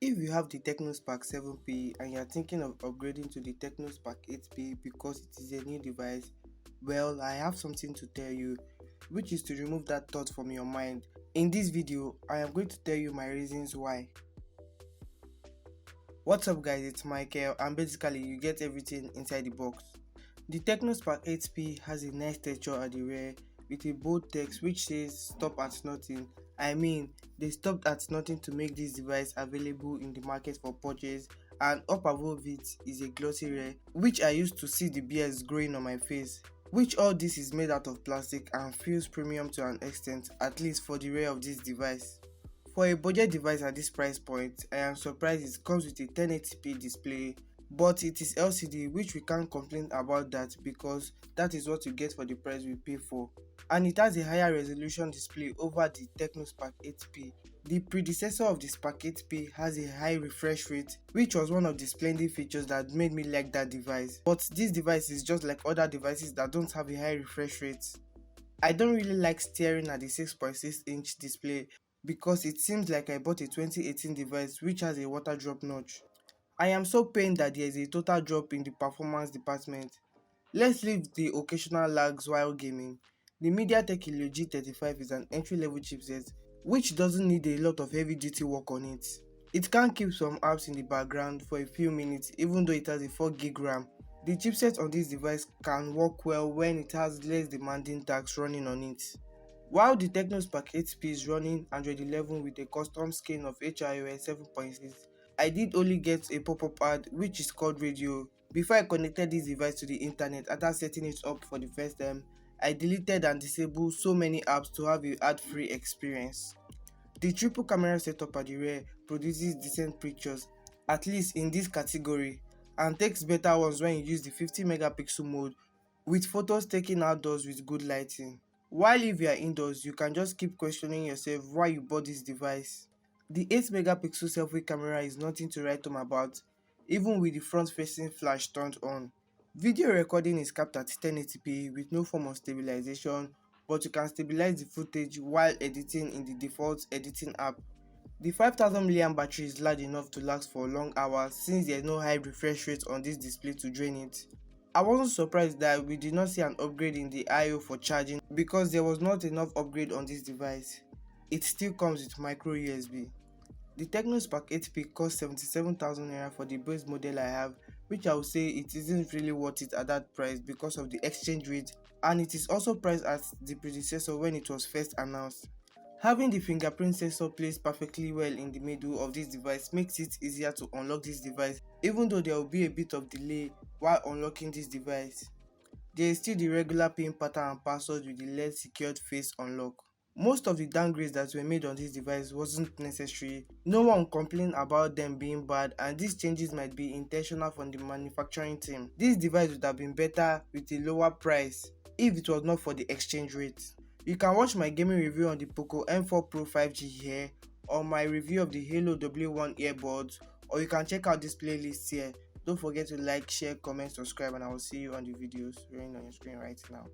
If you have the Tecno Spark 7P and you're thinking of upgrading to the Tecno Spark 8P because it is a new device, well, I have something to tell you, which is to remove that thought from your mind. In this video, I am going to tell you my reasons why. What's up guys, it's Michael, and basically you get everything inside the box. The Tecno Spark 8P has a nice texture at the rear with a bold text which says stop at nothing. I mean, they stopped at nothing to make this device available in the market for purchase, and up above it is a glossy rear which I used to see the bears growing on my face. Which all this is made out of plastic and feels premium to an extent, at least for the rear of this device. For a budget device at this price point, I am surprised it comes with a 1080p display, but it is LCD, which we can't complain about that because that is what you get for the price we pay for. And it has a higher resolution display over the Tecno Spark 8P. The predecessor of the Spark 8P has a high refresh rate, which was one of the splendid features that made me like that device. But this device is just like other devices that don't have a high refresh rate. I don't really like staring at the 6.6-inch display because it seems like I bought a 2018 device which has a water drop notch. I am so pained that there is a total drop in the performance department. Let's leave the occasional lags while gaming. The MediaTek Helio G35 is an entry-level chipset which doesn't need a lot of heavy-duty work on it. It can keep some apps in the background for a few minutes even though it has a 4GB RAM. The chipset on this device can work well when it has less demanding tasks running on it. While the Tecno Spark 8P is running Android 11 with a custom skin of HiOS 7.6, I did only get a pop-up ad which is called radio. Before I connected this device to the internet after setting it up for the first time, I deleted and disabled so many apps to have an ad-free experience. The triple camera setup at the rear produces decent pictures, at least in this category, and takes better ones when you use the 50 megapixel mode with photos taken outdoors with good lighting. While if you are indoors, you can just keep questioning yourself why you bought this device. The 8 megapixel selfie camera is nothing to write home about, even with the front facing flash turned on. Video recording is capped at 1080p with no form of stabilization, but you can stabilize the footage while editing in the default editing app. The 5000 mAh battery is large enough to last for long hours since there is no high refresh rate on this display to drain it. I wasn't surprised that we did not see an upgrade in the I/O for charging because there was not enough upgrade on this device. It still comes with micro USB. The Tecno Spark 8P costs 77,000 naira for the base model I have, which I would say it isn't really worth it at that price because of the exchange rate, and it is also priced as the predecessor when it was first announced. Having the fingerprint sensor placed perfectly well in the middle of this device makes it easier to unlock this device, even though there will be a bit of delay while unlocking this device. There is still the regular pin pattern and password with the less secured face unlock. Most of the downgrades that were made on this device wasn't necessary. No one complained about them being bad, and these changes might be intentional from the manufacturing team. This device would have been better with a lower price if it was not for the exchange rate. You can watch my gaming review on the Poco M4 Pro 5G here, or my review of the Halo W1 earbuds, or you can check out this playlist here. Don't forget to like, share, comment, subscribe, and I will see you on the videos running on your screen right now.